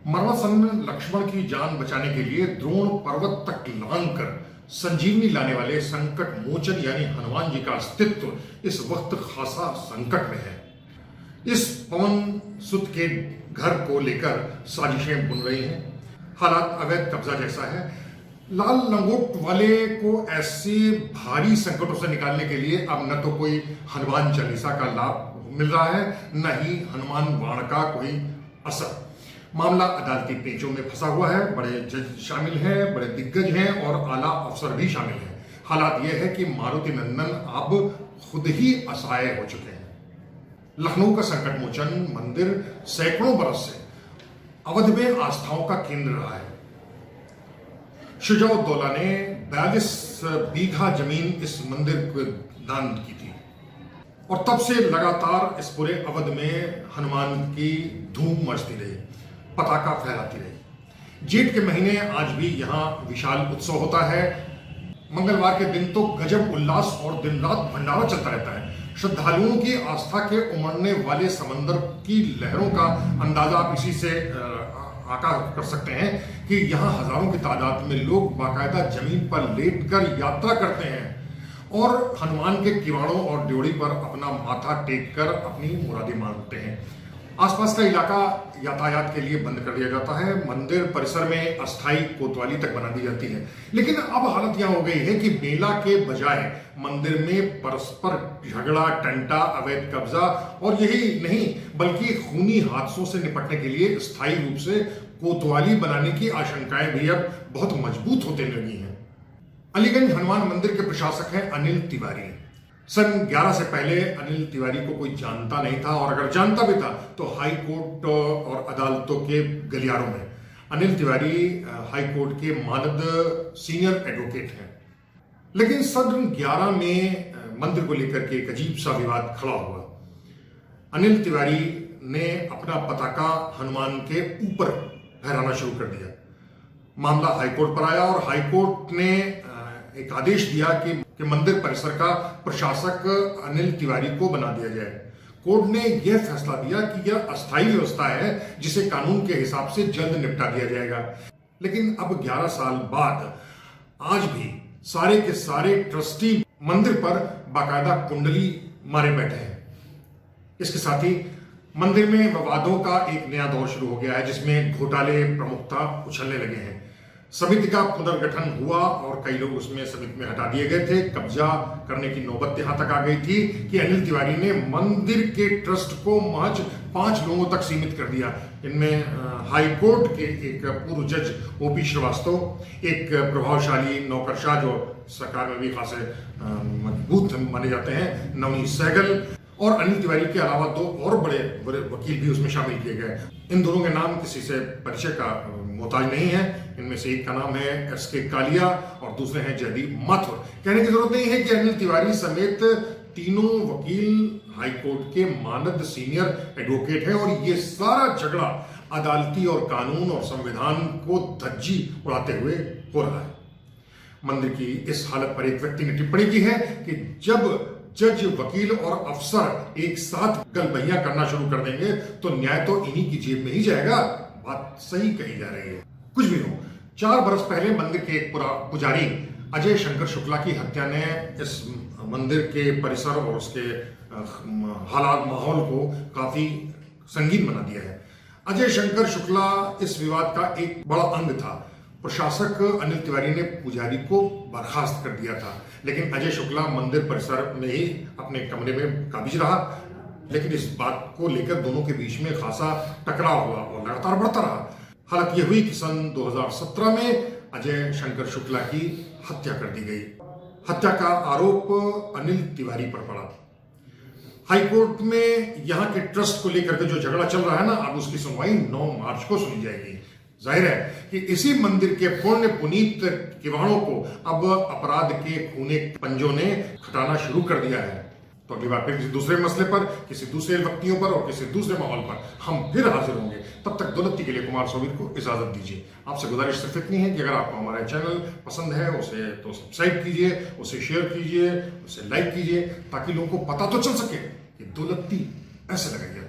मरणासन्न लक्ष्मण की जान बचाने के लिए द्रोण पर्वत तक लांघकर संजीवनी लाने वाले संकट मोचन यानी हनुमान जी का अस्तित्व इस वक्त खासा संकट में है। इस पवन सुत के घर को लेकर साजिशें बुन रही हैं। हालात अवैध कब्जा जैसा है। लाल लंगोट वाले को ऐसे भारी संकटों से निकालने के लिए अब न तो कोई हनुमान चालीसा का लाभ मिल रहा है, न ही हनुमान बाण का कोई असर। मामला अदालती पेचों में फंसा हुआ है। बड़े जज शामिल हैं, बड़े दिग्गज हैं और आला अफसर भी शामिल हैं। हालात यह है कि मारुति नंदन अब खुद ही असहाय हो चुके हैं। लखनऊ का संकट मोचन मंदिर सैकड़ों बरस से अवध में आस्थाओं का केंद्र रहा है। शुजाउद्दौला ने 42 बीघा जमीन इस मंदिर को दान की थी और तब से लगातार इस पूरे अवध में हनुमान की धूम मचती रही, पताका फहराती रही। जेठ के महीने आज भी यहाँ विशाल उत्सव होता है। मंगलवार के दिन तो गजब उल्लास और दिन रात भंडारा चलता रहता है। श्रद्धालुओं की आस्था के उमड़ने वाले समंदर की लहरों का अंदाजा आप इसी से आकार कर सकते हैं कि यहाँ हजारों की तादाद में लोग बाकायदा जमीन पर लेटकर यात्रा करते हैं और हनुमान के किवाड़ों और ड्योढ़ी पर अपना माथा टेक कर अपनी मुरादें मांगते हैं। आसपास का इलाका यातायात के लिए बंद कर दिया जाता है। मंदिर परिसर में अस्थायी कोतवाली तक बना दी जाती है। लेकिन अब हालत यह हो गई है कि मेला के बजाय मंदिर में परस्पर झगड़ा, टंटा, अवैध कब्जा और यही नहीं बल्कि खूनी हादसों से निपटने के लिए स्थायी रूप से कोतवाली बनाने की आशंकाएं भी अब बहुत मजबूत होते लगी हैं। अलीगंज हनुमान मंदिर के प्रशासक हैं अनिल तिवारी। सन 11 से पहले अनिल तिवारी को कोई जानता नहीं था और अगर जानता भी था तो हाई कोर्ट और अदालतों के गलियारों में। अनिल तिवारी हाई कोर्ट के मानद सीनियर एडवोकेट हैं। लेकिन सन 11 में मंदिर को लेकर के एक अजीब सा विवाद खड़ा हुआ। अनिल तिवारी ने अपना पताका हनुमान के ऊपर फहराना शुरू कर दिया। मामला हाईकोर्ट पर आया और हाईकोर्ट ने एक आदेश दिया कि मंदिर परिसर का प्रशासक अनिल तिवारी को बना दिया जाए। कोर्ट ने यह फैसला दिया कि यह अस्थायी व्यवस्था है जिसे कानून के हिसाब से जल्द निपटा दिया जाएगा। लेकिन अब 11 साल बाद आज भी सारे के सारे ट्रस्टी मंदिर पर बाकायदा कुंडली मारे बैठे हैं। इसके साथ ही मंदिर में विवादों का एक नया दौर शुरू हो गया है जिसमें घोटाले प्रमुखता उछलने लगे हैं। समिति का पुनर्गठन हुआ और कई लोग उसमें समिति में हटा दिए गए थे। कब्जा करने की नौबत यहां तक आ गई थी कि अनिल तिवारी ने मंदिर के ट्रस्ट को महज 5 लोगों तक सीमित कर दिया। इनमें हाई कोर्ट के एक पूर्व जज ओपी श्रीवास्तव, एक प्रभावशाली नौकरशाह जो सरकार में भी खासे मजबूत माने जाते हैं, नवनीत सहगल, और अनिल तिवारी के अलावा 2 और बड़े वकील भी उसमें शामिल किए गए। इन दोनों के नाम किसी से परिचय का मोहताज नहीं है। इनमें से एक का नाम है एसके कालिया और दूसरे हैं जयदीप माथुर। कहने की जरूरत नहीं है कि अनिल तिवारी समेत तीनों वकील हाईकोर्ट के मानद सीनियर एडवोकेट हैं और ये सारा झगड़ा अदालती और कानून और संविधान को धज्जी उड़ाते हुए हो रहा है। मंदिर की इस हालत पर एक व्यक्ति ने टिप्पणी की है कि जब जज, वकील और अफसर एक साथ गलबहियां करना शुरू कर देंगे तो न्याय तो इन्हीं की जेब में ही जाएगा। बात सही कही जा रही है। कुछ भी हो, 4 बरस पहले मंदिर के एक पुजारी अजय शंकर शुक्ला की हत्या ने इस मंदिर के परिसर और उसके हालात माहौल को काफी संगीन बना दिया है। अजय शंकर शुक्ला इस विवाद का एक बड़ा अंग था। प्रशासक अनिल तिवारी ने पुजारी को बर्खास्त कर दिया था, लेकिन अजय शुक्ला मंदिर परिसर में ही अपने कमरे में काबिज रहा। लेकिन इस बात को लेकर दोनों के बीच में खासा टकराव हुआ और लगातार बढ़ता रहा। हालत यह हुई कि सन 2017 में अजय शंकर शुक्ला की हत्या कर दी गई। हत्या का आरोप अनिल तिवारी पर पड़ा। हाईकोर्ट में यहाँ के ट्रस्ट को लेकर के जो झगड़ा चल रहा है ना, अब उसकी सुनवाई 9 मार्च को सुनी जाएगी। जाहिर है कि इसी मंदिर के पुण्य पुनीत किवाड़ों को अब अपराध के खूने पंजों ने खटाना शुरू कर दिया है। तो अगली बार फिर किसी दूसरे मसले पर, किसी दूसरे व्यक्तियों पर और किसी दूसरे माहौल पर हम फिर हाजिर होंगे। तब तक दौलती के लिए कुमार सोबीर को इजाजत दीजिए। आपसे गुजारिश सिर्फ इतनी है कि अगर आपको हमारा चैनल पसंद है उसे तो सब्सक्राइब कीजिए, उसे शेयर कीजिए, उसे लाइक कीजिए, ताकि लोगों को पता तो चल सके कि दौलती ऐसे लगाइए।